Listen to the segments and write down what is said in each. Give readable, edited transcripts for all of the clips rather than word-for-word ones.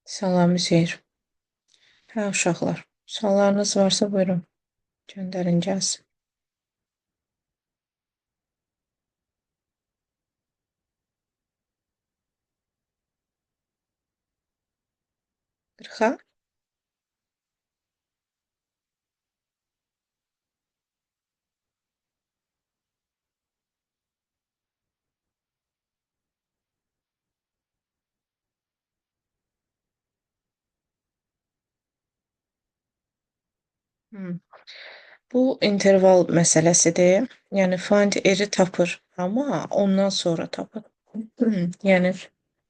Salam Üzeyir. Hə, uşaqlar. Suallarınız varsa buyurun, göndərin gəlsin. 40-a? Hmm. Bu interval məsələsidir. Yəni find eri tapır, amma ondan sonra tapır. Yəni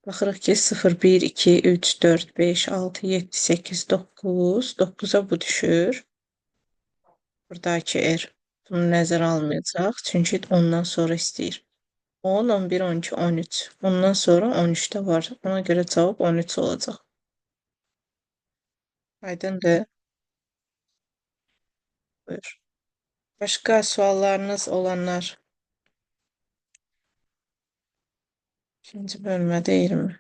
baxırıq ki, 0, 1, 2, 3, 4, 5, 6, 7, 8, 9. 9-a bu düşür. Buradakı er. Bunu nəzərə almayacaq, çünki ondan sonra istəyir. 10, 11, 12, 13. Ondan sonra 13 də var. Ona görə cavab 13 olacaq. Aydındır. Buyur. Başqa suallarınız olanlar ikinci bölmədə 20.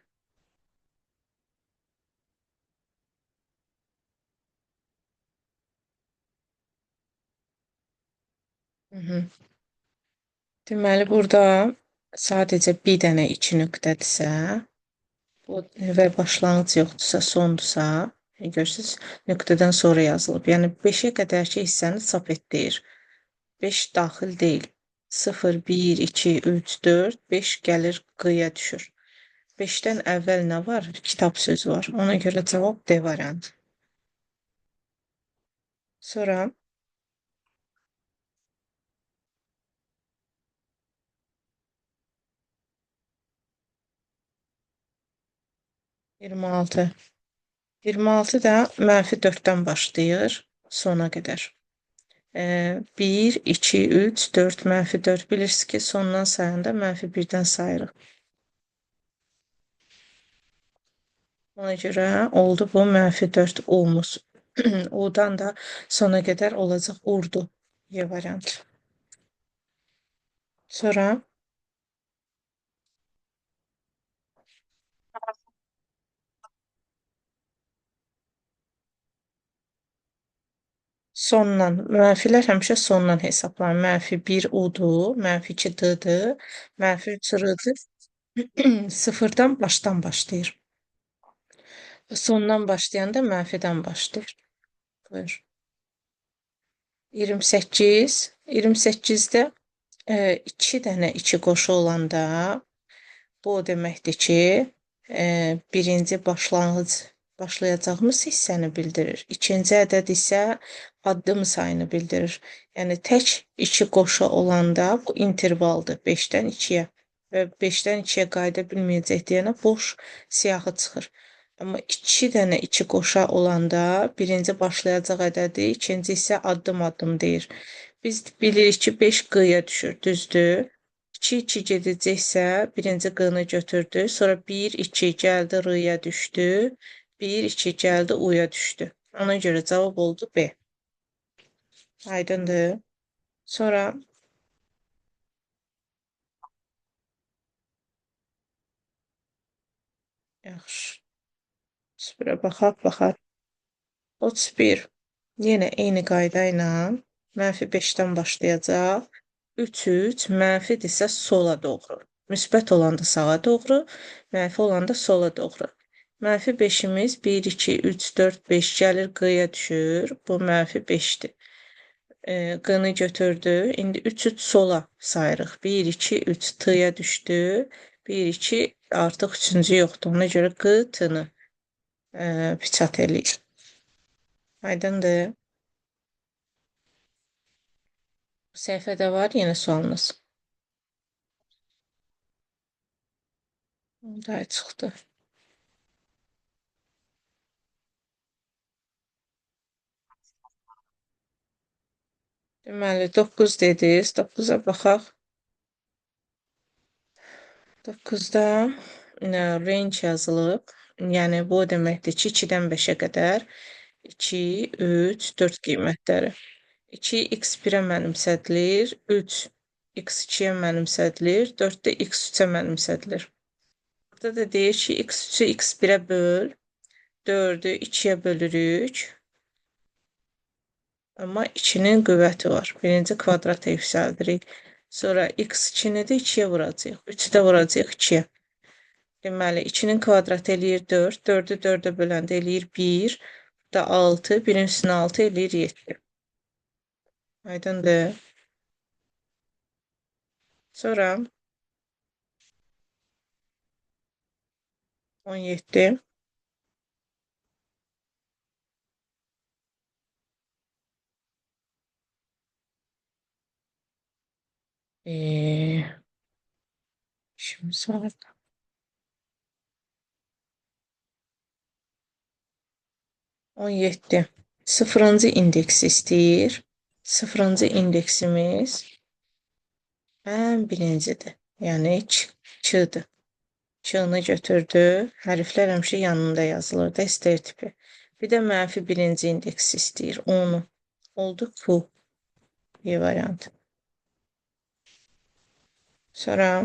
Hı -hı. Deməli, burada sadəcə bir dənə 2 nöqtədirsə, bu və başlanğıc yoxdursa, sondursa, görürsüz, nöqtədən sonra yazılıb. Yəni 5-ə qədərki hissəni çap etdir. 5 daxil deyil. 0, 1, 2, 3, 4, 5 gəlir qıya düşür. 5-dən əvvəl nə var? Kitab sözü var. Ona görə cavab D variantı. Sonra 26. 26 da -4-dən başlayır sona qədər. 1, 2, 3, 4, -4. Bilirsiniz ki, sondan sayanda -1-dən sayırıq. Ona görə oldu bu -4 olmuş. O'dan da sona qədər olacaq urdu. Y variantı. Sonra sondan, mənfilər həmişə sondan hesablanır. -1 udur, -2 d-dır, -3 r-dır. Sıfırdan başdan başlayır. Sondan başlayanda mənfidən başlayır. Buyur. 28. 28-də 2 dənə 2 qoşu olanda bu o deməkdir ki, birinci başlayacağımız hissəni bildirir. İkinci ədəd isə addım sayını bildirir. Yəni tək 2 qoşu olanda bu intervaldır 5-dən 2-yə və 5-dən 2-yə qayıda bilməyəcək deyənə boş siyahı çıxır. Amma 2 dənə 2 qoşa olanda birinci başlayacaq ədədi, ikinci isə addım-addım deyir. Biz bilirik ki, 5 qıya düşür, düzdür? 2-2 gedəcəksə, birinci qını götürdü, sonra 1-2 gəldi r-ya düşdü, 1-2 gəldi u-ya düşdü. Ona görə cavab oldu B. Aydındır. Sonra yaxşı. 31-ə baxaq. 31. Yenə eyni qayda ilə -5-dən başlayacaq. 3, 3, mənfidirsə sola doğru. Müsbət olanda sağa doğru, mənfi olanda sola doğru. -5-imiz 1, 2, 3, 4, 5 gəlir qıya düşür. Bu -5-dir. Qını götürdü. İndi 3, 3 sola sayırıq. 1, 2, 3 t-ya düşdü. 1, 2 artıq 3-cü yoxdur. Ona görə q t-nı piçat eləyir. Aydındır. Bu səhifədə var yenə sualınız. Daha çıxdı. Deməli 9 dediniz. 9-a baxaq. 9-da range yazılıb. Yəni bu o deməkdir ki, 2-dən 5-ə qədər 2, 3, 4 qiymətləri. 2 x1-ə mənimsədilir, 3 x2-yə mənimsədilir, 4 də x3-ə mənimsədilir. Burada da deyir ki, x3-ü x1-ə böl, 4'ü 2'ye bölürük. Amma 2'nin qüvvəti var. Birinci kvadrata yüksəldirik. Sonra x2-ni də 2-yə vuracağıq. 3-ü də vuracağıq 2-yə. Deməli, 2-nin kvadratı eləyir 4. 4'ü 4'ə böləndə eləyir 1. Da 6. 1'in üstünə 6 eləyir 7. Aydındır. Sonra 17. İşimiz var. 17. Sıfırıncı indeksi istəyir. Sıfırıncı indeksimiz ən birincidir. Yəni 2-dir. 2-ni götürdü. Hərflər həmişə yanında yazılır da STR tipi. Bir də mənfi birinci indeksi istəyir. 10'u. Oldu Q. Bir variant. Sonra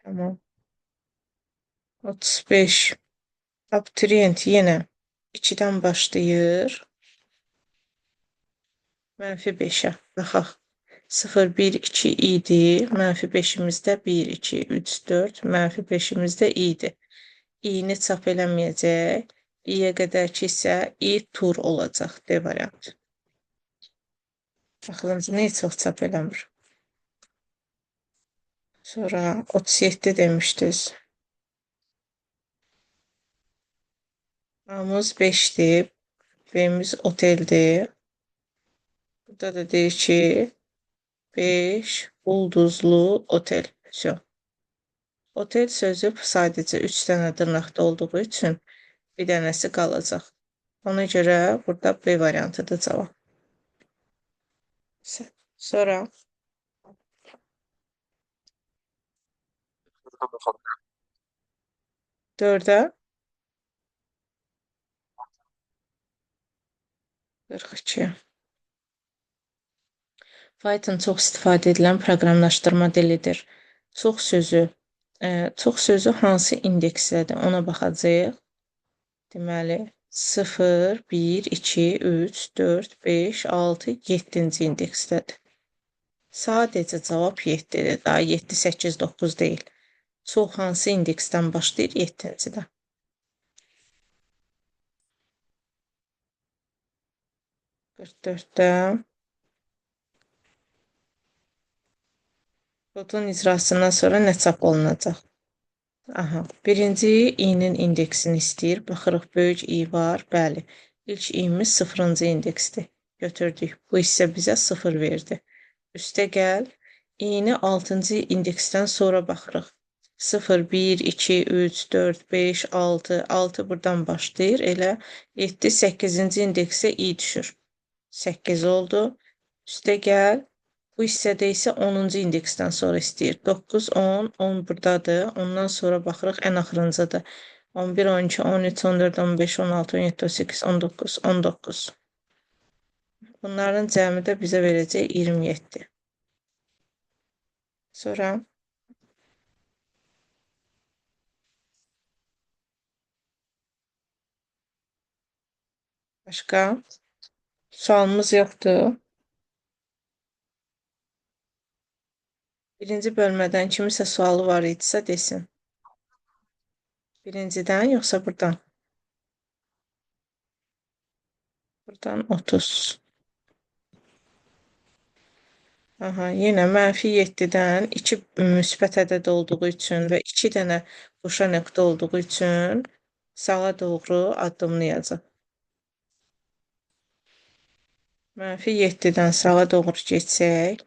tamam. 35. Abituriyent yenə 2'dən başlayır. Mənfi 5'ə. Baxaq. 0, 1, 2 idi. Mənfi 5'imizdə 1, 2, 3, 4. Mənfi 5'imizdə idi. İ'ni çap eləməyəcək. İ'yə qədər ki isə İ tur olacaq. D variant. Baxılınca niyə çox çap eləmir? Sonra 37 demişdiniz. A'mız 5'dir. B'miz oteldir. Burada da deyir ki 5 ulduzlu otel. Все. Otel sözü sadəcə 3 dənə dırnaqda olduğu üçün bir dənəsi qalacaq. Ona görə burada B variantıdır cavab. Sonra 4'ə 42. Python çox istifadə edilən proqramlaşdırma dilidir. Çox sözü hansı indeksdədir? Ona baxacağıq. Deməli, 0, 1, 2, 3, 4, 5, 6, 7-ci indeksdədir. Sadəcə cavab 7-dir. Daha 7, 8, 9 deyil. Çox hansı indeksdən başlayır? 7-cidə. 44'də kodun icrasından sonra nə çap olunacaq? Aha, birinci i'nin indeksini istəyir. Baxırıq, böyük i var. Bəli, ilk i'miz 0-cı indeksdir. Götürdük. Bu isə bizə 0 verdi. Üstə gəl, i'ni 6-cı indeksdən sonra baxırıq. 0, 1, 2, 3, 4, 5, 6, 6 buradan başlayır. Elə 7, 8-ci indeksə i düşür. 8 oldu. Üstə gəl, bu hissədə isə 10-cu indeksdən sonra istəyir. 9, 10, 10 buradadır. Ondan sonra baxırıq, ən axırıncıdır. 11, 12, 13, 14, 15, 16, 17, 18, 19, 19. Bunların cəmi də bizə verəcək 27. Sonra başqa sualımız yoxdur. Birinci bölmədən kimisə sualı var idisə desin. Birincidən yoxsa buradan? Buradan 30. Aha, yenə mənfi 7-dən 2 müsbət ədəd olduğu üçün və 2 dənə qoşa nöqtə olduğu üçün sağa doğru addımlayacaq. Mənfi 7-dən sağa doğru geçsək,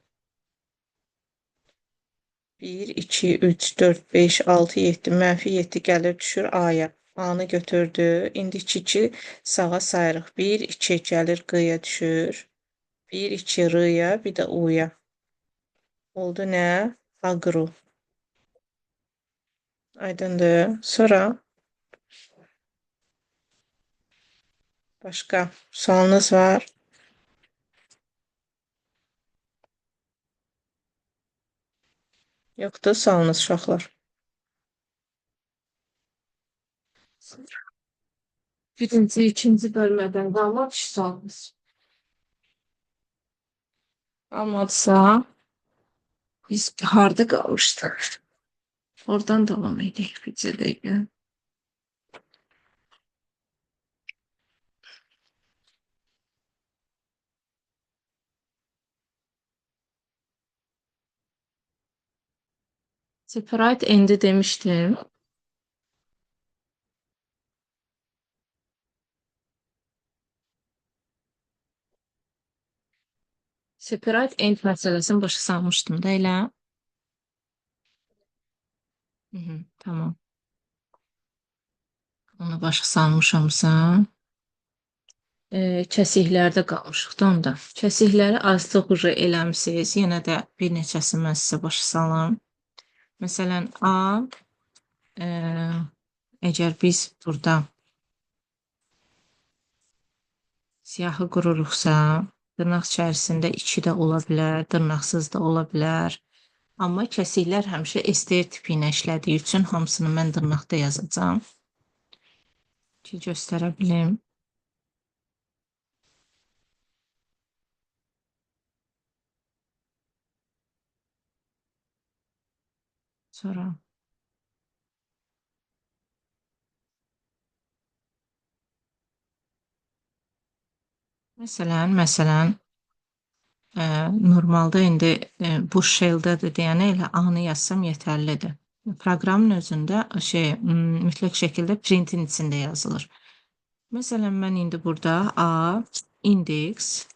1, 2, 3, 4, 5, 6, 7, mənfi 7 gəlir, düşür A'ya. A'nı götürdü. İndi 2 sağa sayırıq. 1, 2 gəlir Q'ya düşür. 1, 2 R'ya, bir də U'ya. Oldu nə? Agru. Aydındır. Sonra başqa sualınız var? Yoxdur, sağolunuz uşaqlar. Birinci, ikinci bölmədən qalmadı ki, sualımız. Qalmadısa, biz harda qalmışdıq? Oradan davam edək bir dəqiqə. Separate end'i demişdim. Separate end məsələsini başa salmışdım da elə. Tamam. Onu başa salmışamsa. Kəsiklərdə qalmışıq da onda. Kəsikləri azlıq ucu eləmisiz. Yenə də bir neçəsini mən sizə başa salım. Məsələn, A, əgər biz burada siyahı qururuqsa, dırnaq içərisində 2 də ola bilər, dırnaqsız da ola bilər. Amma kəsiklər həmişə STR tipi ilə işlədiyi üçün hamısını mən dırnaqda yazacağam ki, göstərə bilim. Sonra məsələn, normalda indi bu shell'dadır deyənə elə A-nı yazsam yetərlidir. Proqramın özündə mütləq şəkildə printin içində yazılır. Məsələn, mən indi burada A, indeks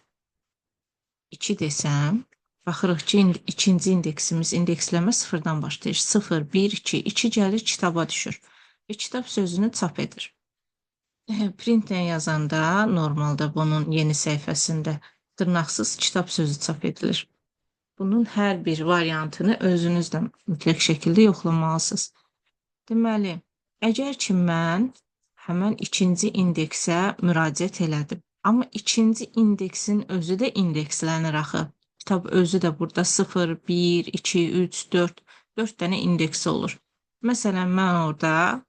2 desəm, baxırıq ki, ikinci indeksimiz indeksləmə sıfırdan başlayır. 0, 1, 2, 2 gəlir, kitaba düşür. Və kitab sözünü çap edir. Printlə yazanda normalda bunun yeni səhifəsində dırnaqsız kitab sözü çap edilir. Bunun hər bir variantını özünüz də mütləq şəkildə yoxlamalısınız. Deməli, əgər ki mən həmən ikinci indeksə müraciət elədim, amma ikinci indeksin özü də indekslənir axı. Kitab özü də burada 0, 1, 2, 3, 4, 4 dənə indeksi olur. Məsələn, mən orada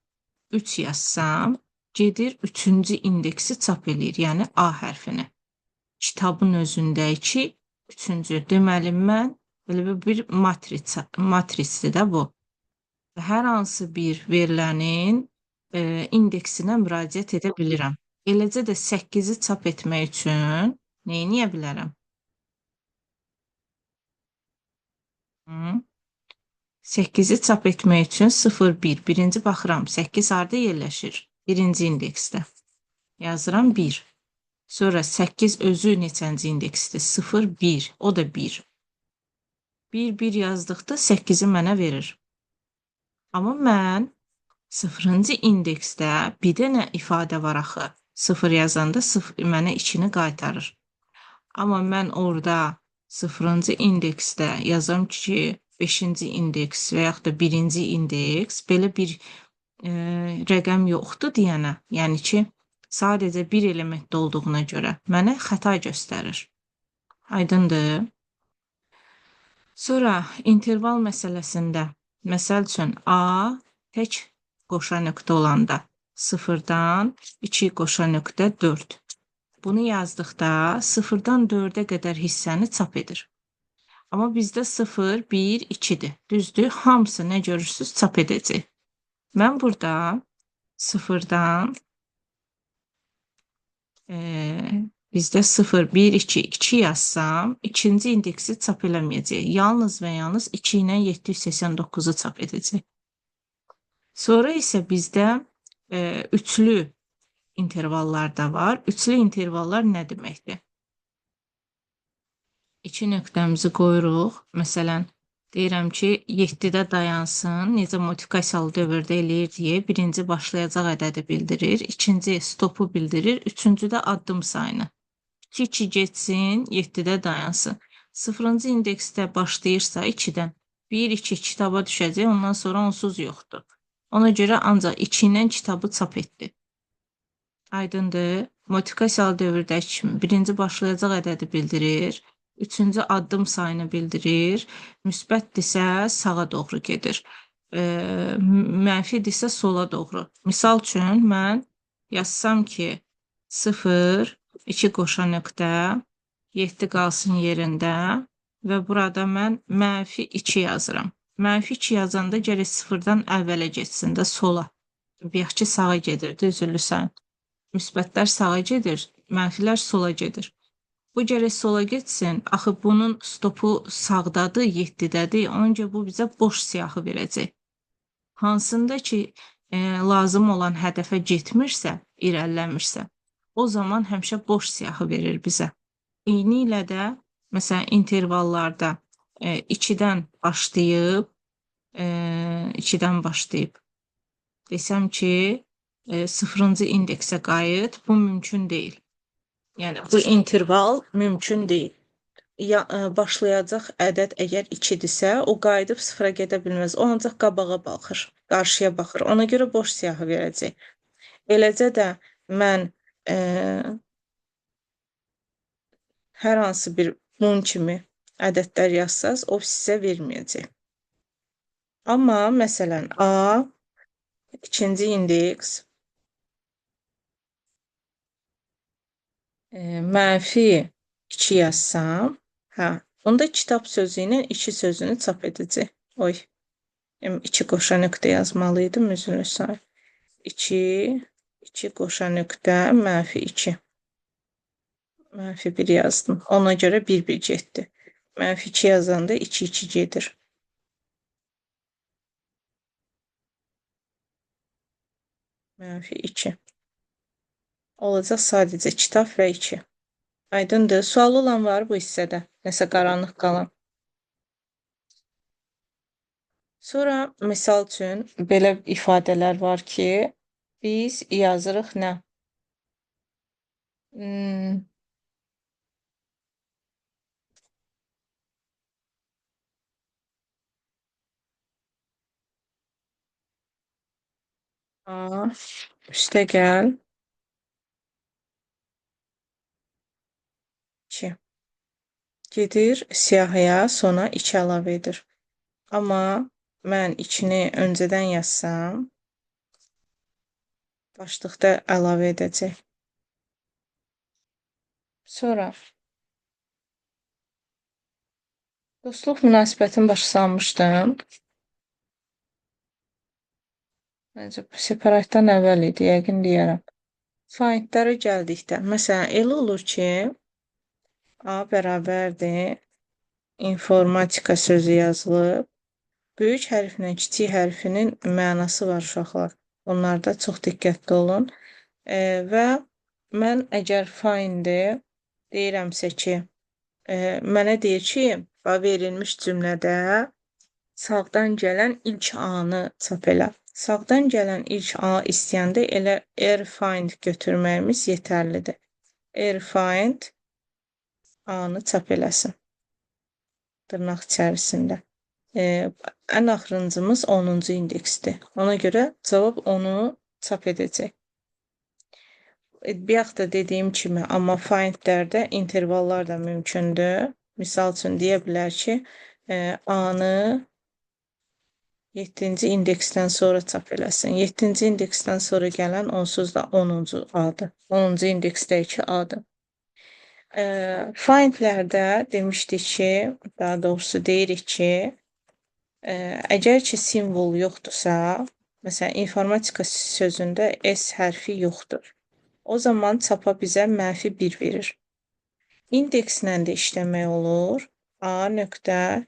3 yazsam, gedir 3-cü indeksi çap eləyir, yəni A hərfini. Kitabın özündəki 3-cü. Deməli, mən belə bir matrisdir də bu. Hər hansı bir verilənin indeksinə müraciət edə bilirəm. Eləcə də 8-i çap etmək üçün nə edə bilərəm? 8-i çap etmək üçün 0, 1. Birinci baxıram, 8 harda yerləşir? Birinci indeksdə. Yazıram 1. Sonra 8 özü neçənci indeksdir? 0, 1. O da 1. 1, 1 yazdıqda 8-i mənə verir. Amma mən 0-cı indeksdə bir dənə ifadə var axı. 0 yazanda mənə 2-ni qaytarır. Amma mən orada 0-cı indeksdə yazam ki, 5-ci indeks və yaxud da 1-ci indeks belə bir rəqəm yoxdur deyənə, yəni ki, sadəcə bir elementdə olduğuna görə mənə xəta göstərir. Aydındır. Sonra interval məsələsində, məsəl üçün A tək qoşa nöqtə olanda 0-dan 2 qoşa nöqtə 4. Bunu yazdıqda 0-dan 4-ə qədər hissəni çap edir. Amma bizdə 0, 1, 2-dir. Düzdür, hamısı nə görürsünüz çap edəcək. Mən burada 0-dan bizdə 0, 1, 2, 2 yazsam, ikinci indeksi çap eləməyəcək. Yalnız və yalnız 2 ilə 789-u çap edəcək. Sonra isə bizdə üçlü intervallar da var. Üçlü intervallar nə deməkdir? 2 nöqtəmizi qoyuruq. Məsələn, deyirəm ki, 7-də dayansın, necə modifikasiyalı dövrdə eləyir deyə birinci başlayacaq ədədi bildirir, ikinci stopu bildirir, üçüncüdə addım sayını. 2 geçsin, 7-də dayansın. 0-cı indeksdə başlayırsa 2-dən 1-2 kitaba düşəcək, ondan sonra onsuz yoxdur. Ona görə ancaq 2 ilə kitabı çap etdi. Aydındır. Modifikasiyalı dövrdəki kimi birinci başlayacaq ədədi bildirir, üçüncü addım sayını bildirir. Müsbətdirsə sağa doğru gedir. Mənfidirsə sola doğru. Misal üçün mən yazsam ki 0, 2 qoşa nöqtə, 7 qalsın yerində və burada mən -2 yazıram. -2 yazanda gərək 0-dan əvvələ getsin də sola. Bayaq ki sağa gedirdi, üzürlüsən. Müsbətlər sağa gedir, mənfilər sola gedir. Bu gərək sola getsin. Axı bunun stopu sağdadır, 7-dədir. Ona görə bu bizə boş siyahı verəcək. Hansında ki, lazım olan hədəfə getmirsə, irəliləmirsə, o zaman həmişə boş siyahı verir bizə. Eynilə də, məsələn, intervallarda 2-dən başlayıb, 2-dən başlayıb desəm ki, 0-cı indeksə qayıt, bu mümkün deyil. Yəni bu interval mümkün deyil. Başlayacaq ədəd əgər 2-dirsə, o qayıdıb 0-a gedə bilməz. O ancaq qabağa baxır, qarşıya baxır. Ona görə boş siyahı verəcək. Eləcə də mən hər hansı bir bunun kimi ədədlər yazsaz, o sizə verməyəcək. Amma məsələn A ikinci indeks -2 yazsam, hə, onda kitab sözü ilə 2 sözünü çap edəcək. Oy, 2 qoşa nöqtə yazmalıydım, üzr istəyirəm. 2 qoşa nöqtə -2. -1 yazdım. Ona görə 1-1 getdi. -2 yazanda 2-2 gedir. -2. Olacaq sadəcə kitab və 2. Aydındır. Sual olan var bu hissədə. Nəsə qaranlıq qalan. Sonra misal üçün belə ifadələr var ki, biz yazırıq nə? A üstə gəl 2. Gedir siyahıya, sonra 2 əlavə edir. Amma mən 2-ni öncədən yazsam, başlıqda əlavə edəcək. Sonra dostluq münasibətini başa salmışdım. Məncə separatdan əvvəl idi, yəqin deyərəm. Findlərə gəldikdə, məsələn, elə olur ki, A bərabərdir, informatika sözü yazılıb. Böyük hərflə kiçik hərfinin mənası var uşaqlar. Onlarda çox diqqətli olun. Və mən əgər find-i deyirəmsə ki, mənə deyir ki, verilmiş cümlədə sağdan gələn ilk A-nı çap elə. Sağdan gələn ilk A istəyəndə elə find götürməyimiz yetərlidir. Find A-nı çap eləsin. Dırnaq içərisində. Ən axırıncımız 10-cu indeksdir. Ona görə cavab onu çap edəcək. Bayaq da dediyim kimi, amma findlərdə intervallar da mümkündür. Misal üçün deyə bilər ki, A-nı 7-ci indeksdən sonra çap eləsin. 7-ci indeksdən sonra gələn onsuz da 10-cu A-dır. 10-cu indeksdəki A-dır. Findlərdə demişdik ki, daha doğrusu deyirik ki, əgər ki simvol yoxdursa, məsələn, informatika sözündə S hərfi yoxdur. O zaman çapa bizə -1 verir. İndekslə də işləmək olur. A nöqtə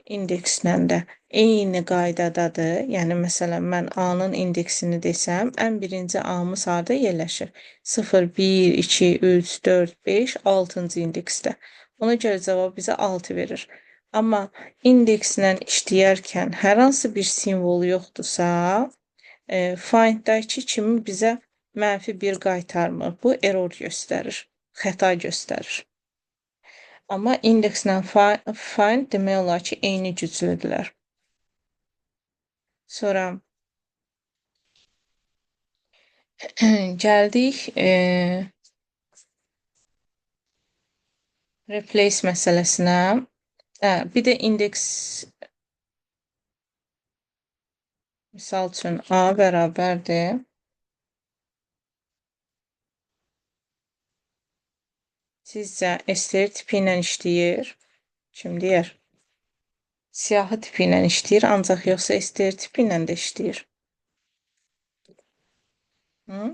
indekslə də eyni qaydadadır. Yəni, məsələn, mən A-nın indeksini desəm, ən birinci A-mız harada yerləşir? 0, 1, 2, 3, 4, 5, 6-cı indeksdə. Ona görə cavab bizə 6 verir. Amma indekslə işləyərkən hər hansı bir simvol yoxdursa, finddəki kimi bizə -1 qaytarmır. Bu error göstərir, xəta göstərir. Amma indekslə find demək olar ki, eyni güclüdürlər. Sonra gəldik Replace məsələsinə. Bir də indeks, misal üçün A bərabərdir. Sizcə STR tipi ilə işləyir? Kim deyər? Siyahı tipi ilə işləyir, ancaq yoxsa STR tipi ilə də işləyir? Hı?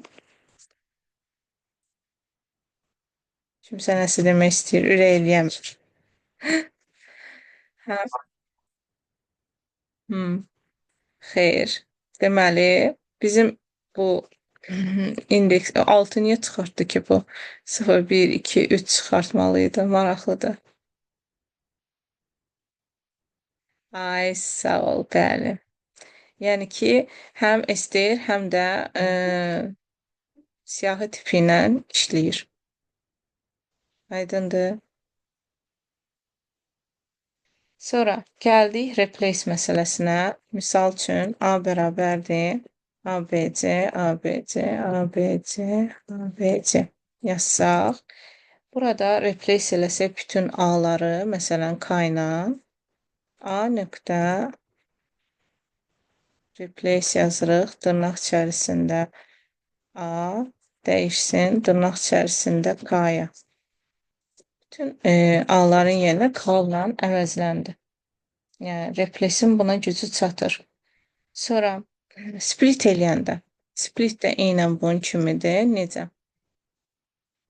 Kimsə nəsə demək istəyir, ürək eləyəmir. Hə? Xeyr. Deməli, bizim bu indeks 6 niyə çıxartdı ki bu? 0, 1, 2, 3 çıxartmalıydı. Maraqlıdır. Ay, sağ ol, bəli. Yəni ki, həm STR, həm də siyahı tipi ilə işləyir. Aydındır. Sonra gəldik replace məsələsinə. Misal üçün A bərabərdir. ABC, ABC, ABC, ABC yazsaq. Burada replace eləsək bütün A-ları, məsələn, K ilə A nöqtə replace yazırıq. Dırnaq içərisində A dəyişsin, dırnaq içərisində K-ya. Bütün A-ların yerinə K ilə əvəzləndi. Yəni, replace'in buna gücü çatır. Sonra split eləyəndə. Split də eynən bunun kimidir. Necə?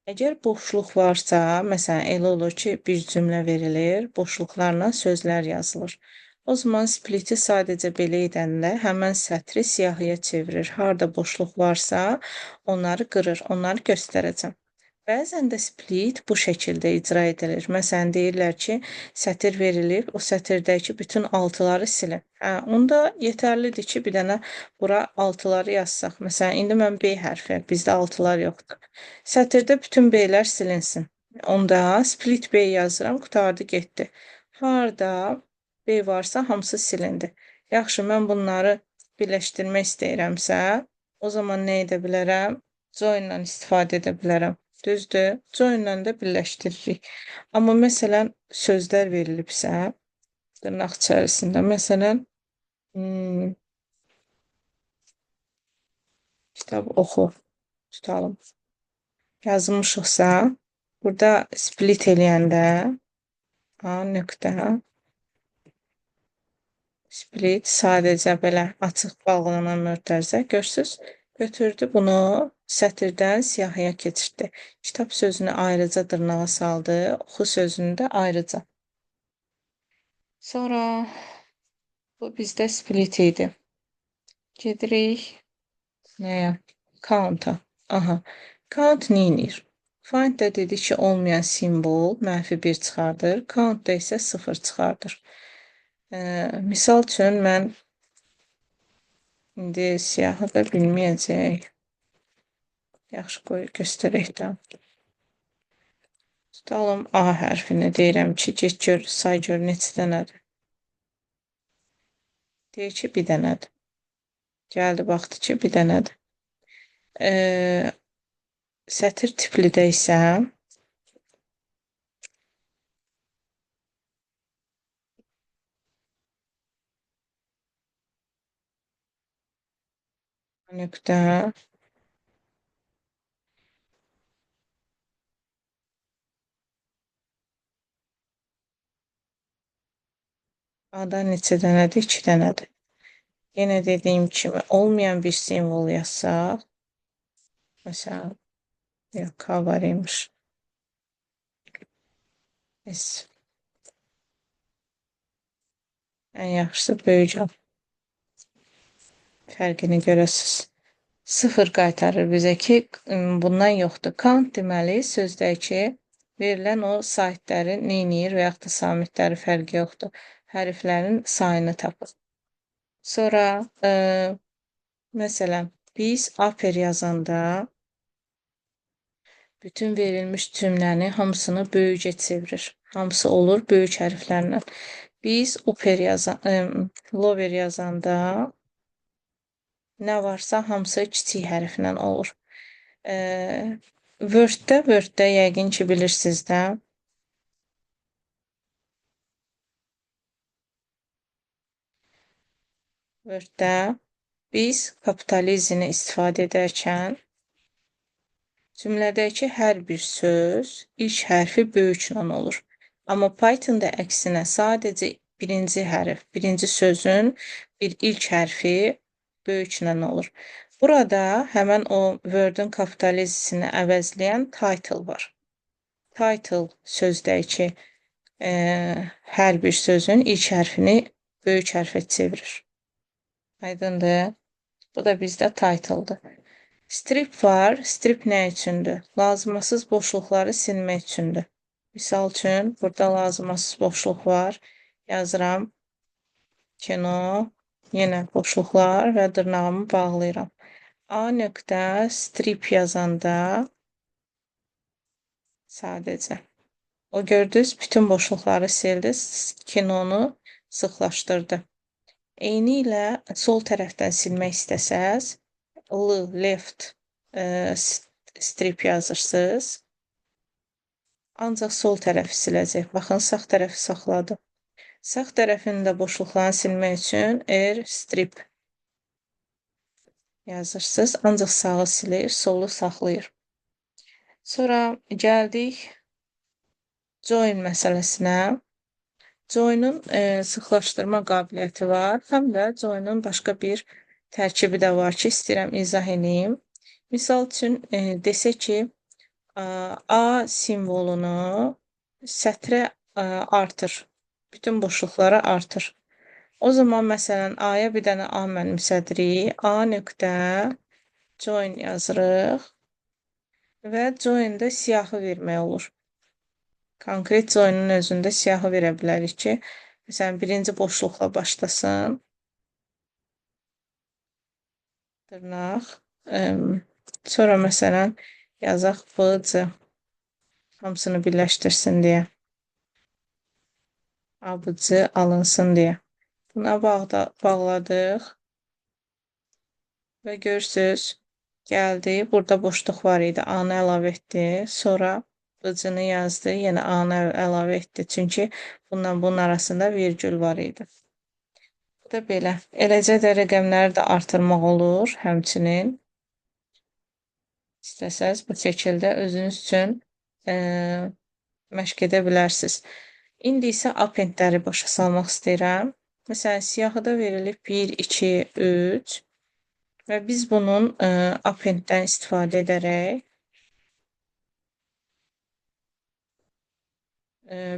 Əgər boşluq varsa, məsələn, elə olur ki, bir cümlə verilir, boşluqlarla sözlər yazılır. O zaman spliti sadəcə belə edəndə həmən sətri siyahıya çevirir. Harda boşluq varsa, onları qırır, onları göstərəcəm. Bəzən də split bu şəkildə icra edilir. Məsələn, deyirlər ki, sətir verilib, o sətirdəki bütün altıları silin. Onda yetərlidir ki, bir dənə bura altıları yazsaq. Məsələn, indi mən B hərfi, bizdə altılar yoxdur. Sətirdə bütün B-lər silinsin. Onda split B yazıram, qutardı, getdi. Harda B varsa, hamısı silindi. Yaxşı, mən bunları birləşdirmək istəyirəmsə, o zaman nə edə bilərəm? Join-dan istifadə edə bilərəm. Düzdür? Join-la da birləşdiririk. Amma məsələn, sözlər verilibsə, dırnaq içərisində, məsələn, kitab oxu, tutalım. Yazmışıqsa, burada split eləyəndə, A nöqtə, split sadəcə belə açıq bağlanan mötərizə, görürsünüz? Götürdü bunu, sətirdən siyahıya keçirdi. Kitab sözünü ayrıca dırnağa saldı, oxu sözünü də ayrıca. Sonra bu bizdə split idi. Gedirik nəyə? Count-a. Aha. Count neynir? Find də dedi ki, olmayan simvol mənfi 1 çıxardır. Count da isə 0 çıxardır. Misal üçün mən indi siyahı da bilməyəcək. Yaxşı, qoy, göstərək də. Tutalım A hərfini, deyirəm ki, get gör, say gör neçə dənədir. Deyir ki, bir dənədir. Gəldi, baxdı ki, bir dənədir. Sətir tiplidə isə nöqtə A-dan neçə dənədir? 2 dənədir. Yenə dediyim kimi, olmayan bir simvol yazsaq, məsələn, yox, K var imiş. Ən yaxşısı böyük al. Fərqini görəsiniz. 0 qaytarır bizə ki, bundan yoxdur. Count deməli, sözdəki verilən o saitlərin neyniyir və yaxud da samitləri fərqi yoxdur. Hərflərin sayını tapır. Sonra, məsələn, biz aper yazanda bütün verilmiş cümləni hamısını böyücə çevirir. Hamısı olur böyük hərflərlə. Biz lover yazanda nə varsa hamısı kiçik hərflə olur. Word-də yəqin ki, bilirsiniz də, Word-də biz kapitalizmi istifadə edərkən cümlədəki hər bir söz ilk hərfi böyüklə olur. Amma Pythonda əksinə sadəcə birinci hərf, birinci sözün bir ilk hərfi böyüklə olur. Burada həmən o Word-ün kapitalizmini əvəzləyən title var. Title sözdəki hər bir sözün ilk hərfini böyük hərfə çevirir. Aydındır. Bu da bizdə title'dır. Strip var. Strip nə üçündür? Lazımasız boşluqları silmək üçündür. Misal üçün, burada lazımasız boşluq var. Yazıram. Kino. Yenə boşluqlar və dırnağımı bağlayıram. A nöqtə strip yazanda sadəcə. O gördünüz, bütün boşluqları sildi. Kinonu sıxlaşdırdı. Eyni ilə sol tərəfdən silmək istəsəz, left strip yazırsınız. Ancaq sol tərəfi siləcək. Baxın, sağ tərəfi saxladı. Sağ tərəfini də boşluqlarını silmək üçün strip yazırsınız. Ancaq sağı silir, solu saxlayır. Sonra gəldik join məsələsinə. Join'un sıxlaşdırma qabiliyyəti var. Həm də join'un başqa bir tərkibi də var ki, istəyirəm izah edeyim. Misal üçün, desək ki, A simvolunu sətrə artır. Bütün boşluqlara artır. O zaman, məsələn, A-ya bir dənə A mənimsədirik. A nöqtə join yazırıq və join-də siyahı vermək olur. Konkret join'un özündə siyahı verə bilərik ki, məsələn, birinci boşluqla başlasın. Dırnaq. Sonra, məsələn, yazaq BC. Hamısını birləşdirsin deyə. ABC alınsın deyə. Buna bağladıq. Və görürsünüz, gəldi. Burada boşluq var idi. A-nı əlavə etdi. Sonra BC-ni yazdı. Yenə A-nı əlavə etdi. Çünki bunun arasında virgül var idi. Bu da belə. Eləcə də rəqəmləri də artırmaq olur həmçinin. İstəsəz bu şəkildə özünüz üçün məşq edə bilərsiniz. İndi isə appendləri başa salmaq istəyirəm. Məsələn, siyahıda verilib 1, 2, 3 və biz bunun appenddən istifadə edərək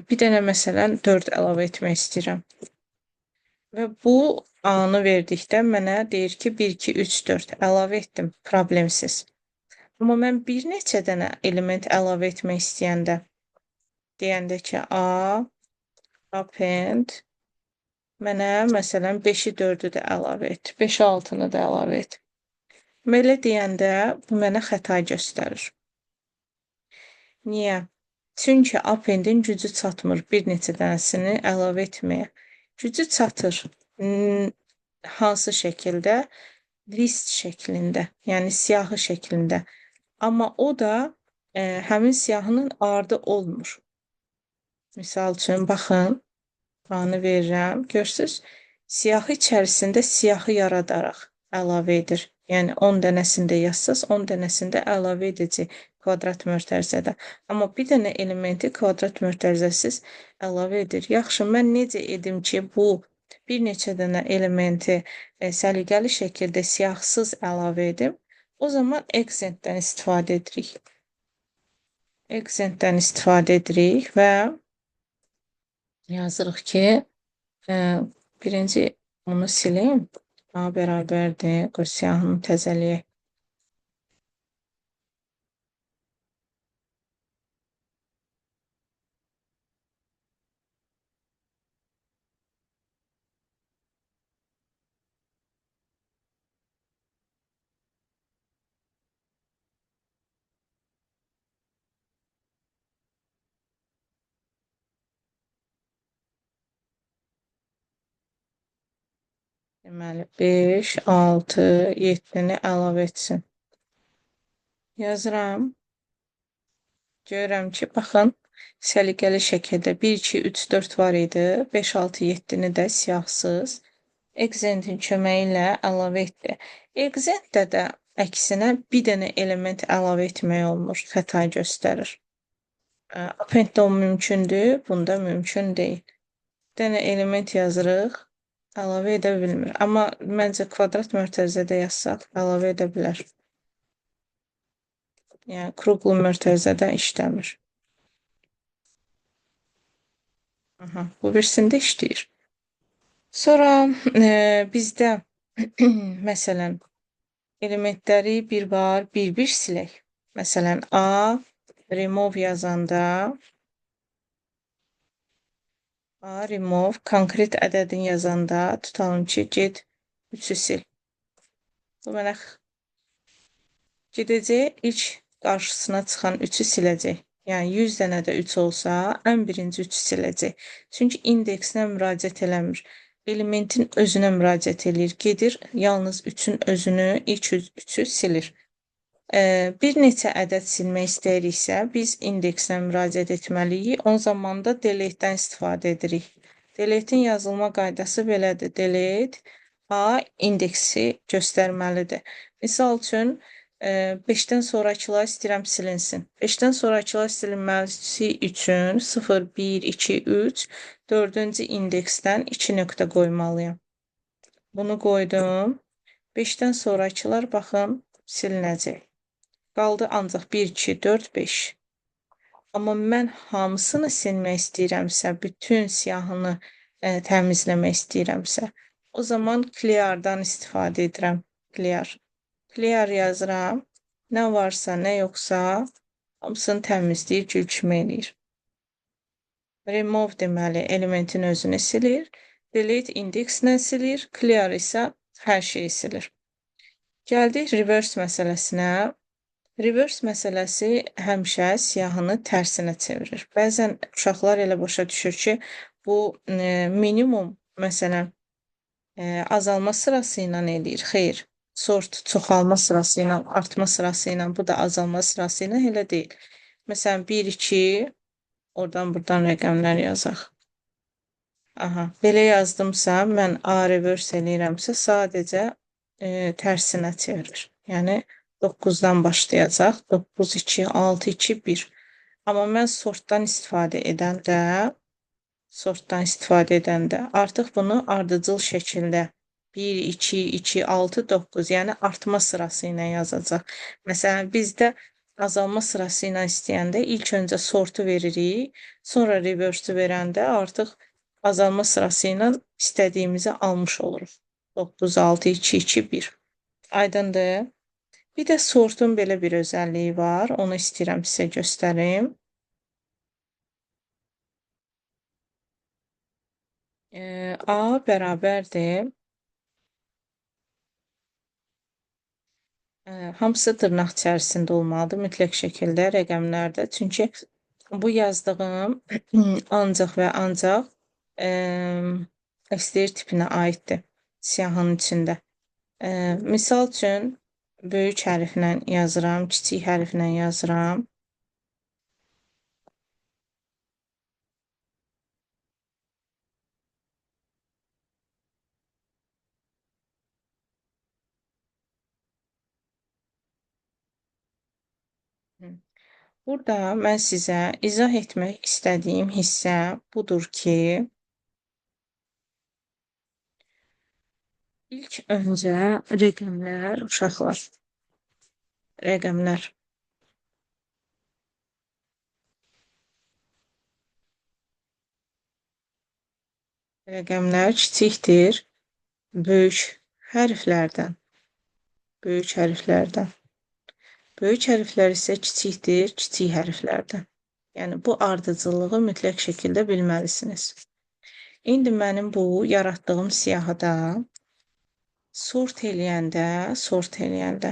bir dənə məsələn 4 əlavə etmək istəyirəm. Və bu A-nı verdikdə mənə deyir ki, 1, 2, 3, 4 əlavə etdim, problemsiz. Amma mən bir neçə dənə element əlavə etmək istəyəndə, deyəndə ki, A, append, mənə məsələn 5-i 4-ü də əlavə et, 5-i 6-nı da əlavə et. Belə deyəndə bu mənə xəta göstərir. Niyə? Çünki appendin gücü çatmır bir neçə dənəsini əlavə etməyə. Gücü çatır. Hansı şəkildə? List şəklində, yəni siyahı şəklində. Amma o da həmin siyahının ardı olmur. Misal üçün, baxın, A-nı verirəm. Görürsünüz, siyahı içərisində siyahı yaradaraq əlavə edir. Yəni 10 dənəsində yazsaz, 10 dənəsində əlavə edəcək kvadrat mötərizədə. Amma bir dənə elementi kvadrat mötərizəsiz əlavə edir. Yaxşı, mən necə edim ki, bu bir neçə dənə elementi səliqəli şəkildə siyahsız əlavə edim? O zaman accentdən istifadə edirik. Accentdən istifadə edirik və yazırıq ki, birinci bunu silim. A bərabərdir. Qoy siyahını təzəliyək. Deməli, 5, 6, 7-ni əlavə etsin. Yazıram. Görürəm ki, baxın, səliqəli şəkildə 1, 2, 3, 4 var idi. 5, 6, 7-ni də siyahsız Exentin köməyi ilə əlavə etdi. Exentdə də əksinə bir dənə element əlavə etmək olmur, xəta göstərir. Appenddə o mümkündür, bunda mümkün deyil. Bir dənə element yazırıq, əlavə edə bilmir. Amma məncə kvadrat mötərizədə yazsaq əlavə edə bilər. Yəni kruqlu mötərizədə işləmir. Aha, bu birisində işləyir. Sonra bizdə məsələn elementləri bir var, bir silək. Məsələn A remove yazanda A remove konkret ədədin yazanda tutalım ki, get 3-ü sil. Bu mənə gedəcək ilk qarşısına çıxan 3-ü siləcək. Yəni 100 dənə də 3 olsa, ən birinci 3-ü siləcək. Çünki indeksinə müraciət eləmir. Elementin özünə müraciət eləyir. Gedir, yalnız 3-ün özünü, ilk 3-ü silir. Bir neçə ədəd silmək istəyiriksə, biz indeksinə müraciət etməliyik. O zaman da delete-dən istifadə edirik. Delete-in yazılma qaydası belədir. Delete A indeksi göstərməlidir. Misal üçün, 5-dən sonrakılar istəyirəm silinsin. 5-dən sonrakılar silinməsi üçün 0, 1, 2, 3, 4-cü indeksdən 2 nöqtə qoymalıyam. Bunu qoydum. 5-dən sonrakılar, baxın, silinəcək. Qaldı ancaq 1, 2, 4, 5. Amma mən hamısını silmək istəyirəmsə, bütün siyahını təmizləmək istəyirəmsə, o zaman clear-dan istifadə edirəm. Clear. Clear yazıram. Nə varsa, nə yoxsa hamısını təmizləyir, gülçümə eləyir. Remove deməli elementin özünü silir. Delete indeksinə silir. Clear isə hər şeyi silir. Gəldik reverse məsələsinə. Reverse məsələsi həmişə siyahını tərsinə çevirir. Bəzən uşaqlar elə başa düşür ki, bu minimum, məsələn, azalma sırası ilə eləyir. Xeyr. Sort çoxalma sırası ilə, artma sırası ilə, bu da azalma sırası ilə elə deyil. Məsələn, 1, 2, oradan-buradan rəqəmlər yazaq. Aha, belə yazdımsa, mən A reverse eləyirəmsə, sadəcə tərsinə çevirir. Yəni, 9-dan başlayacaq. 9, 2, 6, 2, 1. Amma mən sortdan istifadə edəndə artıq bunu ardıcıl şəkildə 1, 2, 2, 6, 9, yəni artma sırası ilə yazacaq. Məsələn, bizdə azalma sırası ilə istəyəndə ilk öncə sortu veririk, sonra reverse-ü verəndə artıq azalma sırası ilə istədiyimizi almış oluruq. 9, 6, 2, 2, 1. Aydındır. Bir də sortun belə bir özəlliyi var, onu istəyirəm sizə göstərim. A bərabərdir. Hamısı dırnaq içərisində olmalıdır mütləq şəkildə rəqəmlərdə. Çünki bu yazdığım ancaq və ancaq STR tipinə aiddir siyahının içində. Misal üçün, böyük hərflə yazıram, kiçik hərflə yazıram. Burada mən sizə izah etmək istədiyim hissə budur ki, ilk öncə rəqəmlər, uşaqlar, rəqəmlər. Rəqəmlər kiçikdir böyük hərflərdən. Böyük hərflərdən. Böyük hərflər isə kiçikdir kiçik hərflərdən. Yəni, bu ardıcıllığı mütləq şəkildə bilməlisiniz. İndi mənim bu yaratdığım siyahıda sort eləyəndə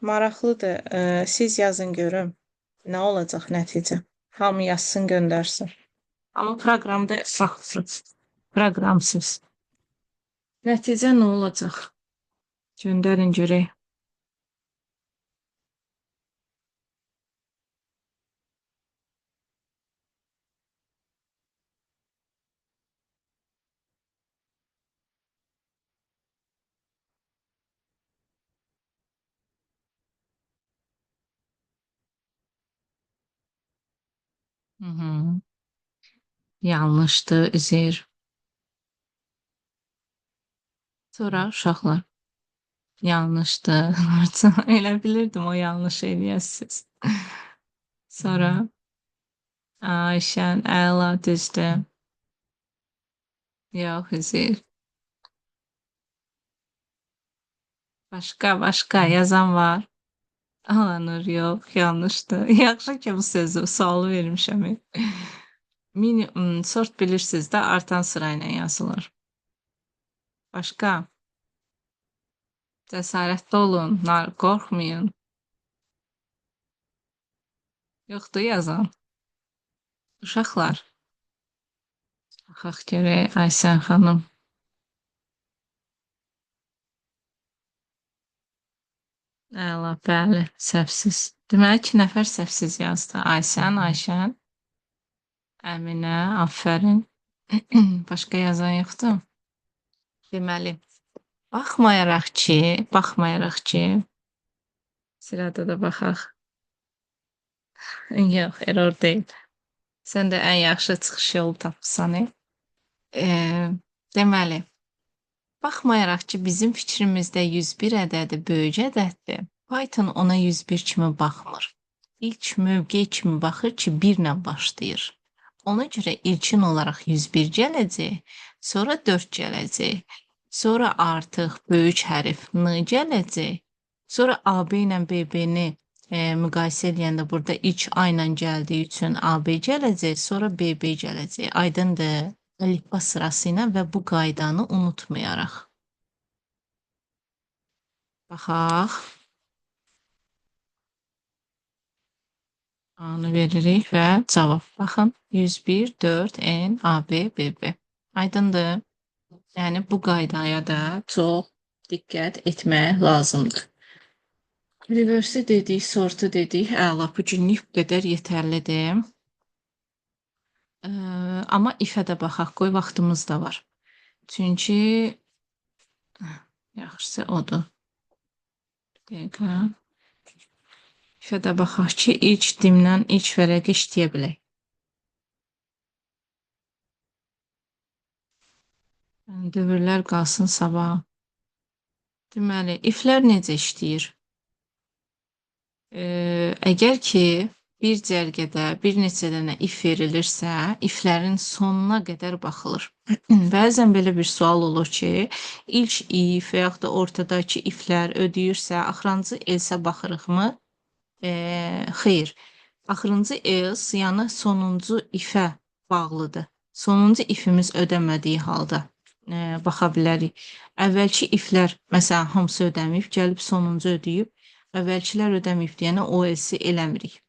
maraqlıdır. Siz yazın görüm, nə olacaq nəticə? Hamı yazsın, göndərsin. Amma proqramda baxsın, proqramsız. Nəticə nə olacaq? Göndərin görək. Hı hı. Yanlışdı, üzr. Sonra uşaqlar. Yanlışdı. Elə bilirdim o yanlış eləyəsiz. Sonra Ayşən, əla düzdür. Yox, üzr. Başqa yazan var. Alanır, yox, yanlışdı. Yaxşı ki bu sözü, sualı vermişəm. Sort bilirsiniz də, artan sırayla yazılır. Başqa, cəsarətli olun, qorxmayın. Yoxdur yazan. Uşaqlar. Baxaq görək, Aysən xanım. Əla, bəli, səhvsiz. Deməli, 2 nəfər səhvsiz yazdı. Aysən, Ayşən, Əminə, aferin. Başqa yazan yoxdur. Deməli, baxmayaraq ki, sırada da baxaq. Yox, error deyil. Sən də ən yaxşı çıxış yolu tapmısan. Deməli, baxmayaraq ki, bizim fikrimizdə 101 ədədi böyük ədəddir, Python ona 101 kimi baxmır. İlk mövqe kimi baxır ki, 1 ilə başlayır. Ona görə ilkin olaraq 101 gələcək, sonra 4 gələcək, sonra artıq böyük hərf N gələcək, sonra AB ilə BB-ni müqayisə edəndə burada ilk A ilə gəldiyi üçün AB gələcək, sonra BB gələcək. Aydındır? Əlifba sırası ilə və bu qaydanı unutmayaraq. Baxaq. A-nı veririk və cavab. Baxın, 101, 4, N, AB, BB. Aydındır? Yəni bu qaydaya da çox diqqət etmək lazımdır. Reverse dedik, sortu dedik. Əla, bu günlük bu qədər yetərlidir. Amma ifə də baxaq, qoy vaxtımız da var. Çünki yaxşısı odur. Bir dəqiqə. İfə də baxaq ki, ilk dimdən ilk vərəqi işləyə bilək. Dövrlər qalsın sabah. Deməli, iflər necə işləyir? Əgər ki, bir cərgədə bir neçə dənə if verilirsə, iflərin sonuna qədər baxılır. Bəzən belə bir sual olur ki, ilk if və yaxud da ortadakı iflər ödəyirsə, axırıncı elsə baxırıqmı? Xeyr. Axırıncı else, yəni sonuncu ifə bağlıdır. Sonuncu ifimiz ödəmədiyi halda baxa bilərik. Əvvəlki iflər, məsələn, hamısı ödəməyib, gəlib sonuncu ödəyib, əvvəlkilər ödəməyib deyənə o elsi eləmirik.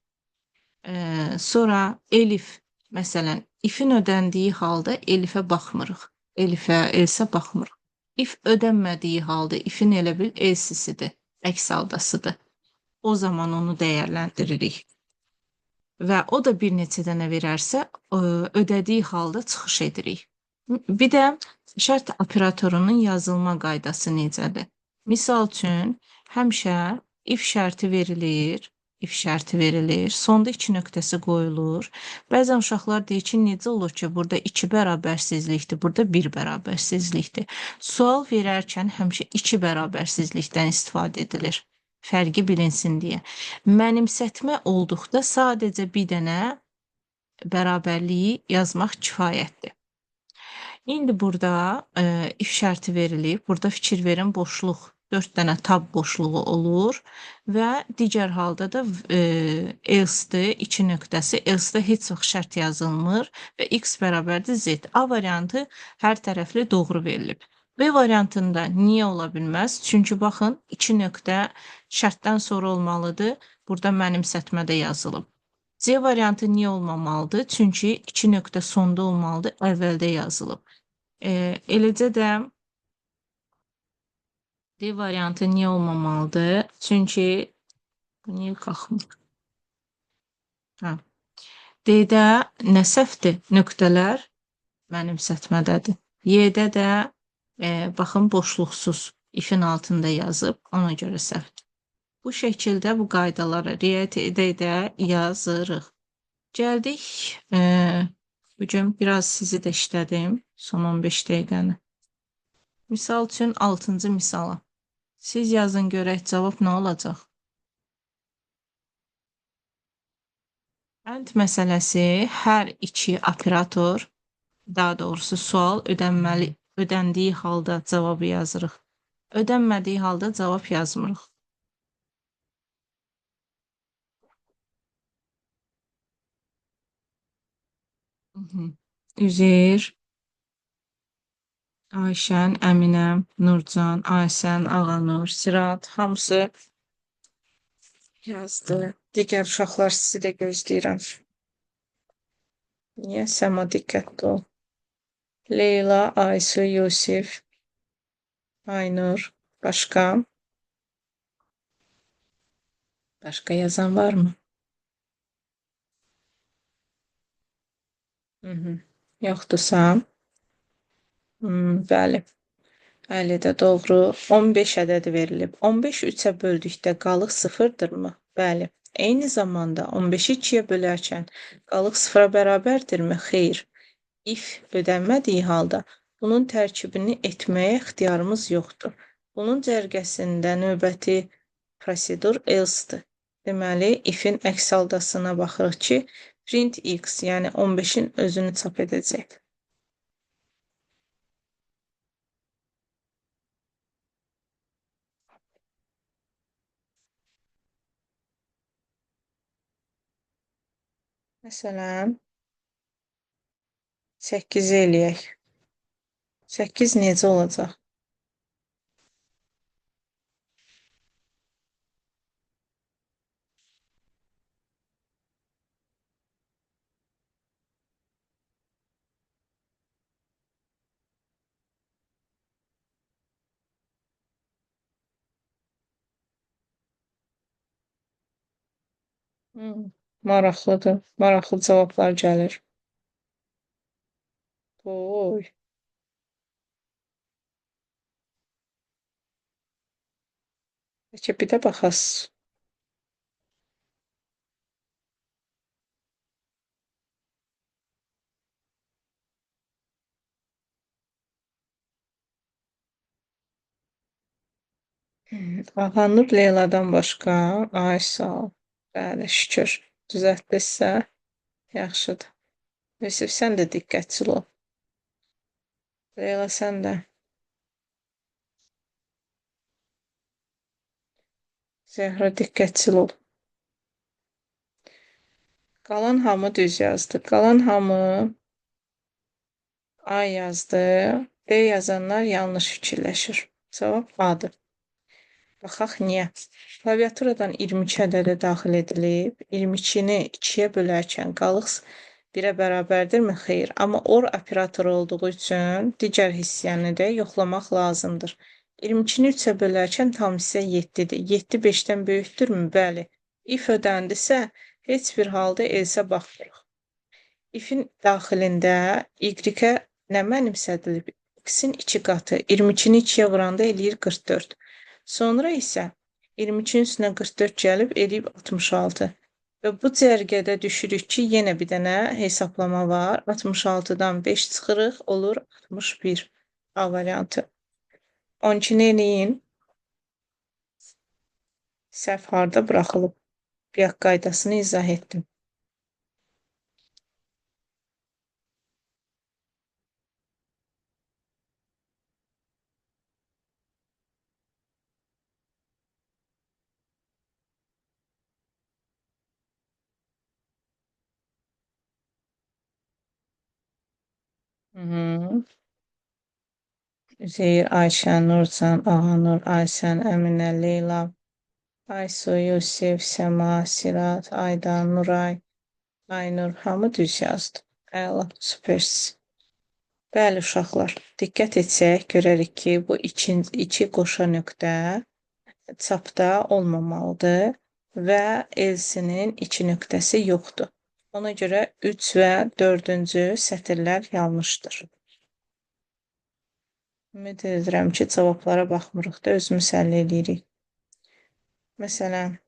Sonra elif, məsələn, ifin ödəndiyi halda elifə baxmırıq. Elsə baxmırıq. İf ödənmədiyi halda ifin elə bil elsisidir, əks haldasıdır. O zaman onu dəyərləndiririk. Və o da bir neçə dənə verərsə, ödədiyi halda çıxış edirik. Bir də şərt operatorunun yazılma qaydası necədir? Misal üçün, həmişə if şərti verilir, sonda 2 nöqtəsi qoyulur. Bəzən uşaqlar deyir ki, necə olur ki, burada 2 bərabərsizlikdir, burada 1 bərabərsizlikdir. Sual verərkən həmişə 2 bərabərsizlikdən istifadə edilir. Fərqi bilinsin deyə. Mənimsətmə olduqda sadəcə bir dənə bərabərliyi yazmaq kifayətdir. İndi burada if şərti verilib. Burada fikir verin, boşluq, 4 dənə tab boşluğu olur və digər halda da else-dir, 2 nöqtəsi. Else-də heç vaxt şərt yazılmır və x bərabərdir z. A variantı hər tərəfli doğru verilib. B variantında niyə ola bilməz? Çünki baxın, 2 nöqtə şərtdən sonra olmalıdır. Burada mənimsətmədə yazılıb. C variantı niyə olmamalıdır? Çünki 2 nöqtə sonda olmalıdır, əvvəldə yazılıb. Eləcə də D variantı niyə olmamalıdır? Çünki niyə qalxmır? D-də nə səhvdir? Nöqtələr mənimsətmədədir. Y-də də baxın, boşluqsuz ifin altında yazıb, ona görə səhvdir. Bu şəkildə bu qaydalara riayət edə yazırıq. Gəldik. Bu gün biraz sizi də işlədim. Son 15 dəqiqəni. Misal üçün 6-cı misala. Siz yazın görək cavab nə olacaq? Ənd məsələsi hər iki operator, daha doğrusu sual ödəndiyi halda cavabı yazırıq. Ödənmədiyi halda cavab yazmırıq. Üzeyir, Ayşən, Əminəm, Nurcan, Aysən, Ağanur, Sirat hamısı yazdı. Digər uşaqlar sizi də gözləyirəm. Niyə Səma diqqətli ol? Leyla, Aysu, Yusif, Aynur, başqa? Başqa yazan varmı? Yoxdursa? Bəli. 50 də doğru. 15 ədədi verilib. 15 3-ə böldükdə qalıq sıfırdırmı? Bəli. Eyni zamanda 15-i 2-yə bölərkən qalıq sıfıra bərabərdirmi? Xeyr. If ödənmədiyi halda bunun tərkibini etməyə ixtiyarımız yoxdur. Bunun cərgəsində növbəti prosedur else-dır. Deməli, if-in əks haldasına baxırıq ki, print x, yəni 15-in özünü çap edəcək. Məsələn, 8 eləyək. 8 necə olacaq? Maraqlıdır. Maraqlı cavablar gəlir. Oy. Bəlkə bir də baxas. Ağanur Leyladan başqa. Ay sağ ol. Bəli, şükür. Düzəltdirsə yaxşıdır. Yusif, sən də diqqətli ol. Leyla, sən də. Zəhra, diqqətli ol. Qalan hamı düz yazdı. Qalan hamı A yazdı. B yazanlar yanlış fikirləşir. Cavab A-dır. Baxaq niyə? Klaviaturadan 22 ədədi daxil edilib. 22-ni 2-yə bölərkən qalıq 1-ə bərabərdirmi? Xeyr. Amma OR operatoru olduğu üçün digər hissiyəni də yoxlamaq lazımdır. 22-ni 3-ə bölərkən tam hissə 7-dir. 7 5-dən böyükdürmü? Bəli. If ödəndisə, heç bir halda else baxmırıq. If-in daxilində y-ə nə mənimsədilib? X-in 2 qatı. 22-ni 2-yə vuranda eləyir 44. Sonra isə 22-nin üstünə 44 gəlib eləyib 66. Və bu cərgədə düşürük ki, yenə bir dənə hesablama var. 66-dan 5 çıxırıq, olur 61. A variantı. 12-ni eləyin. Səhv harda buraxılıb? Qiyaq qaydasını izah etdim. Üzeyir, Ayşən, Nurcan, Ağanur, Aysən, Əminə, Leyla, Aysu, Yusif, Səma, Sirat, Aydan, Nuray, Aynur, hamı düz yazdı. Əla, süpersiz. Bəli, uşaqlar, diqqət etsək, görərik ki, bu iki qoşa nöqtə çapda olmamalıdır və else-nin 2 nöqtəsi yoxdur. Ona görə 3 və 4-cü sətirlər yanlışdır. Ümid edirəm ki, cavablara baxmırıq da, özümüz həll edirik. Məsələn,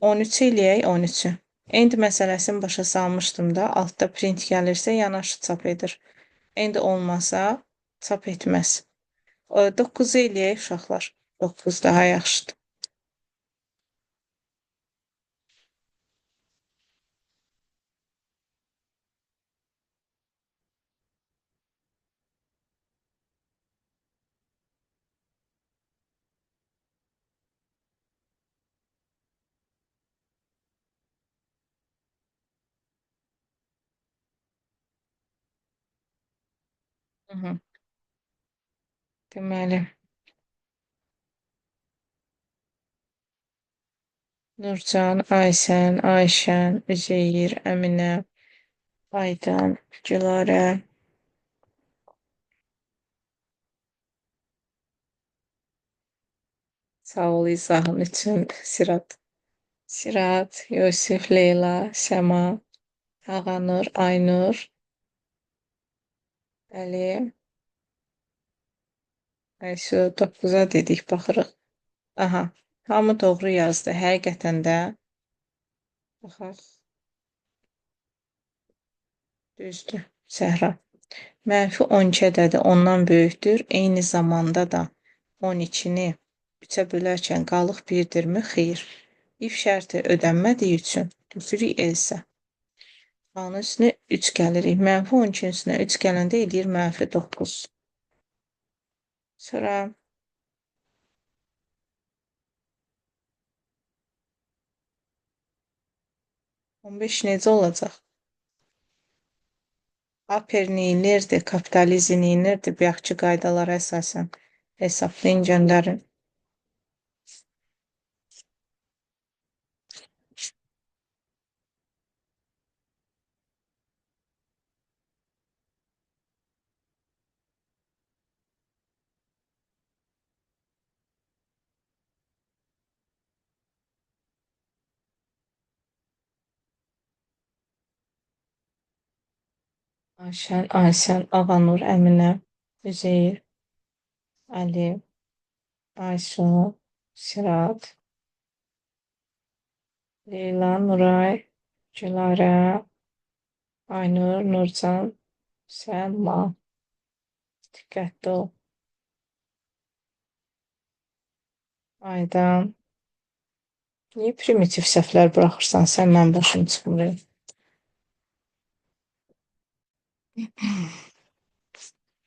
13 eləyək, 13-ü. End məsələsini başa salmışdım da, altda print gəlirsə yanaşı çap edir. End olmasa çap etməz. 9 eləyək uşaqlar. 9 daha yaxşıdır. Hı -hı. Deməli, Nurcan, Aysən, Ayşən, Üzeyir, Əminə, Aydan, Gülarə. Sağ ol izahın üçün Sirat. Sirat, Yusif, Leyla, Səma, Ağanur, Aynur, Əli, Aysu 9-a dedik, baxırıq. Aha, hamı doğru yazdı. Həqiqətən də baxaq, düzdür. Səhra. -12 ədədi ondan böyükdür. Eyni zamanda da 12-ni 3-ə bölərkən qalıq birdirmi? Xeyr. İf şərti ödənmədiyi üçün götürük elsə. Qalın üstünə 3 gəlirik. -12-nin üstünə 3 gələndə eləyir -9. Sonra 15 necə olacaq? Aper neyinirdi, kapitalizm neyinirdi, bayaqçı qaydalara əsasən hesablayın, göndərin. Ayşən, Aysən, Ağanur, Əminə, Üzeyir, Əli, Aysu, Sirat, Leyla, Nuray, Gülarə, Aynur, Nurcan, Səlma. Diqqətli ol. Aydan. Niyə primitiv səhvlər buraxırsan sən, mən başım çıxmır.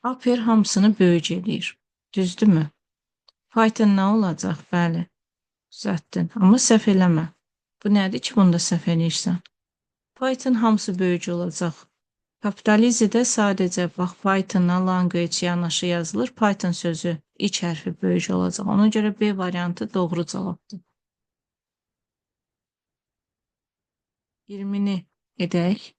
Aper hamısını böyük eləyir. Düzdürmü? Python nə olacaq? Bəli. Düzəltdin. Amma səhv eləmə. Bu nədir ki, bunda səhv eləyirsən? Python hamısı böyük olacaq. Kapitalizmdə sadəcə bax Python-la language yanaşı yazılır. Python sözü ilk hərfi böyük olacaq. Ona görə B variantı doğru cavabdır. 20-ni edək.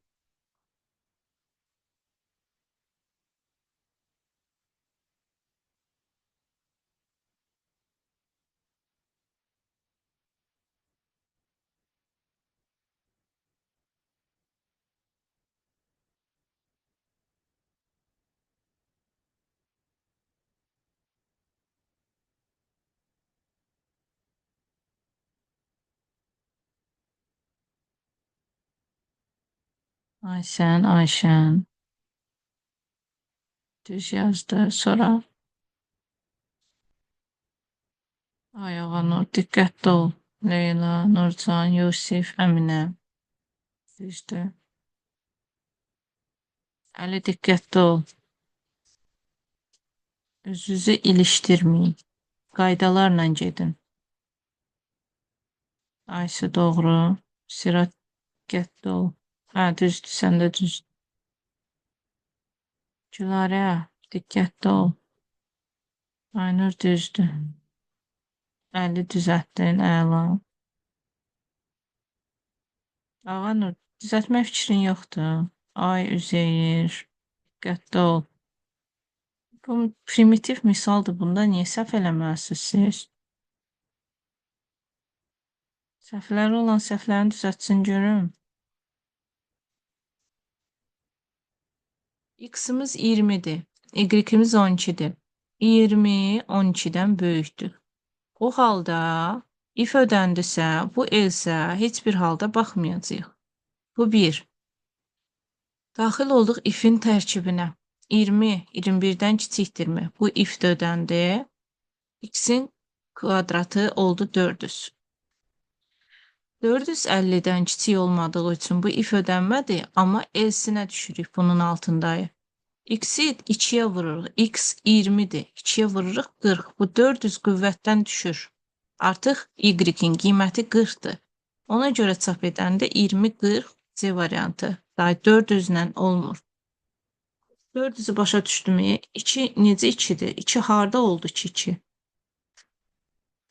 Ayşən, Ayşən. Düz yazdı. Sonra Ayağanur, diqqətli ol. Leyla, Nurcan, Yusif, Əminə. Düzdür. Əli, diqqətli ol. Özünüzü ilişdirməyin. Qaydalarla gedin. Ayşə doğru. Sirat diqqətli ol. Hə, düzdür, sən də düz. Gülarə, diqqətli ol. Aynur düzdür. Əli düzəltdin, əla. Ağanur, düzəltmək fikrin yoxdur. Ay, Üzeyir, diqqətli ol. Bu primitiv misaldır. Bunda niyə səhv eləməlisiniz siz? Səhvləri olan səhvlərini düzəltsin görüm. X-imiz 20-dir. Y-imiz 12-dir. 20 12-dən böyükdür. O halda if ödəndisə, bu else heç bir halda baxmayacağıq. Bu bir. Daxil olduq ifin tərkibinə. 20, 21-dən kiçikdirmi? Bu if də ödəndi. X-in kvadratı oldu 400. 450-dən kiçik olmadığı üçün bu if ödənmədi, amma elsinə düşürük bunun altındayı. X-i 2-yə vururuq. X 20-dir. 2-yə vururuq 40. Bu 400 qüvvətdən düşür. Artıq Y-in qiyməti 40-dır. Ona görə çap edəndə 20-40 C variantı. Daha 400-lə olmur. 400-ü başa düşdümü? 2 necə 2-dir? 2 harda oldu ki 2?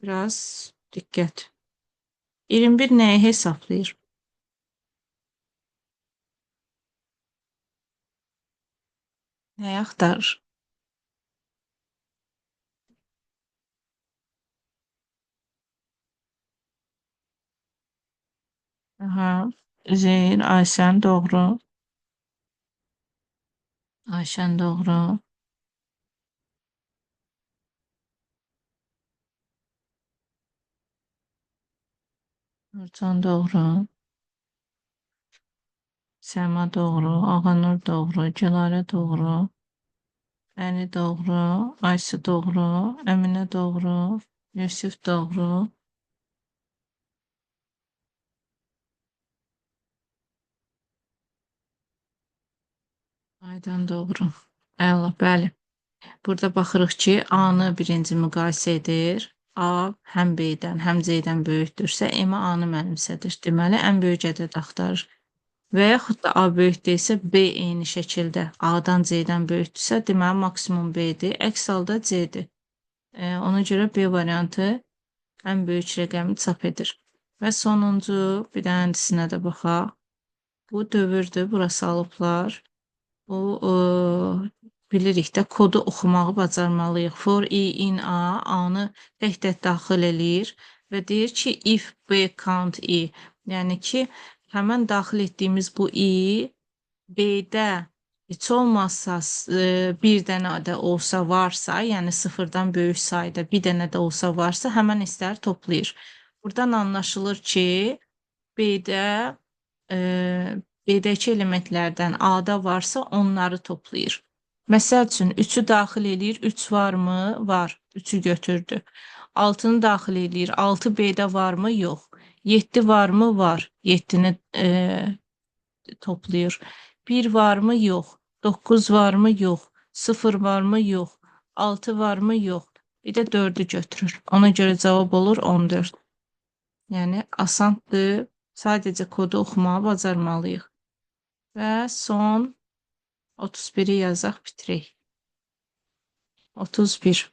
Biraz diqqət. 21 nəyi hesablayır? Nəyi axtarır? Aha. Üzeyir, Ayşən doğru. Ayşən doğru. Nurcan doğru. Səma doğru. Ağanur doğru. Gülarə doğru. Əli doğru. Ayşə doğru. Əminə doğru. Yusuf doğru. Aydan doğru. Əla, bəli. Burada baxırıq ki, A-nı birinci müqayisə edir. A həm B-dən, həm C-dən böyükdürsə, M-i A-nı mənimsədir. Deməli, ən böyük ədəd axtarır. Və yaxud da A böyük deyilsə, B eyni şəkildə A-dan C-dən böyükdürsə, deməli, maksimum B-dir. Əks halda C-dir. Ona görə B variantı ən böyük rəqəmi çap edir. Və sonuncu, bir dənəsinə də baxaq. Bu dövrdür, burası alıblar. Bu bilirik də kodu oxumağı bacarmalıyıq. For i in a, A-nı tək-tək daxil eləyir və deyir ki, if b count i, yəni ki, həmən daxil etdiyimiz bu i B-də heç olmazsa bir dənə də olsa varsa, yəni sıfırdan böyük sayda bir dənə də olsa varsa, həmən istər toplayır. Buradan anlaşılır ki, B-də B-dəki elementlərdən A-da varsa onları toplayır. Məsəl üçün 3-ü daxil eləyir, 3 varmı? Var. 3-ü götürdü. 6-nı daxil eləyir, 6 B-də varmı? Yox. 7 varmı? Var. 7-ni toplayır. 1 varmı? Yox. 9 varmı? Yox. 0 varmı? Yox. 6 varmı? Yox. Bir də 4-ü götürür. Ona görə cavab olur 14. Yəni asandır. Sadəcə kodu oxumağı bacarmalıyıq. Və son 31-i yazaq, bitirək. 31.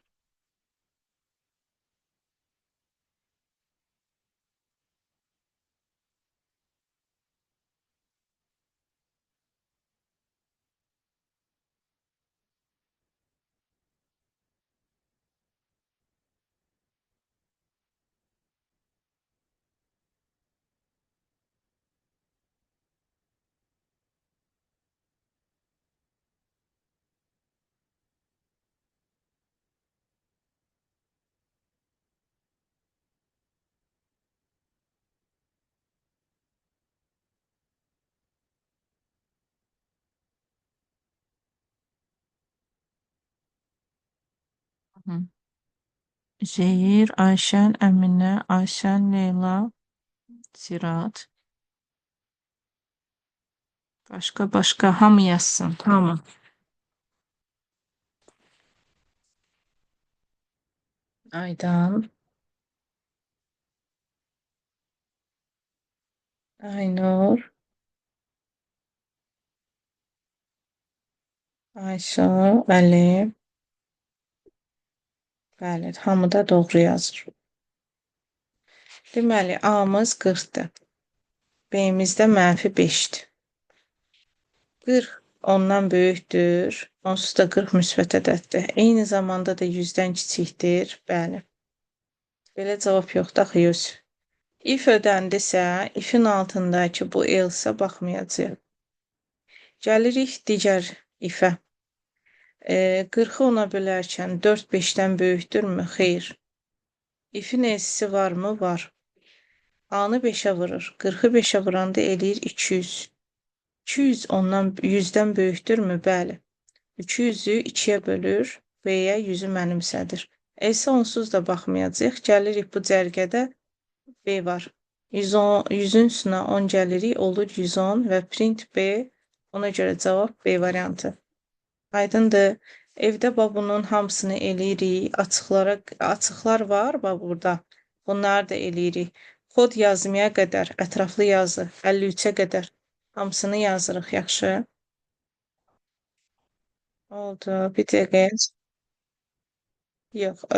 Zehir, Ayşən, Əminə, Ayşən, Leyla, Sirat. Başqa hamı yazsın. Hamı. Aydan. Aynur. Ayşə, Əli. Bəli, hamı da doğru yazır. Deməli, A-mız 40-dır. B-miz də -5-dir. 40 ondan böyükdür. Onsuz da 40 müsbət ədəddir. Eyni zamanda da 100-dən kiçikdir. Bəli. Belə cavab yoxdur axı, Yusuf. If ödəndisə, ifin altındakı bu else baxmayacaq. Gəlirik digər ifə. 40-ı ona bölərkən 4 5-dən böyükdürmü? Xeyr. If-in esisi varmı? Var. A-nı 5-ə vurur. 40-ı 5-ə vuranda eləyir 200. 200 ondan 100-dən böyükdürmü? Bəli. 200-ü 2-yə bölür və-ya 100-ü mənimsədir. S-ə onsuz da baxmayacağıq. Gəlirik bu cərgədə B var. 110, 100-ün üstünə 10 gəlirik, olur 110 və print B. Ona görə cavab B variantı. Aydındır. Evdə bunun hamısını eləyirik. Açıqlar var burada. Bunları da eləyirik. Kod yazmaya qədər, ətraflı yazı, 53-ə qədər hamısını yazırıq, yaxşı. Oldu. Bir dəqiqə. Yox,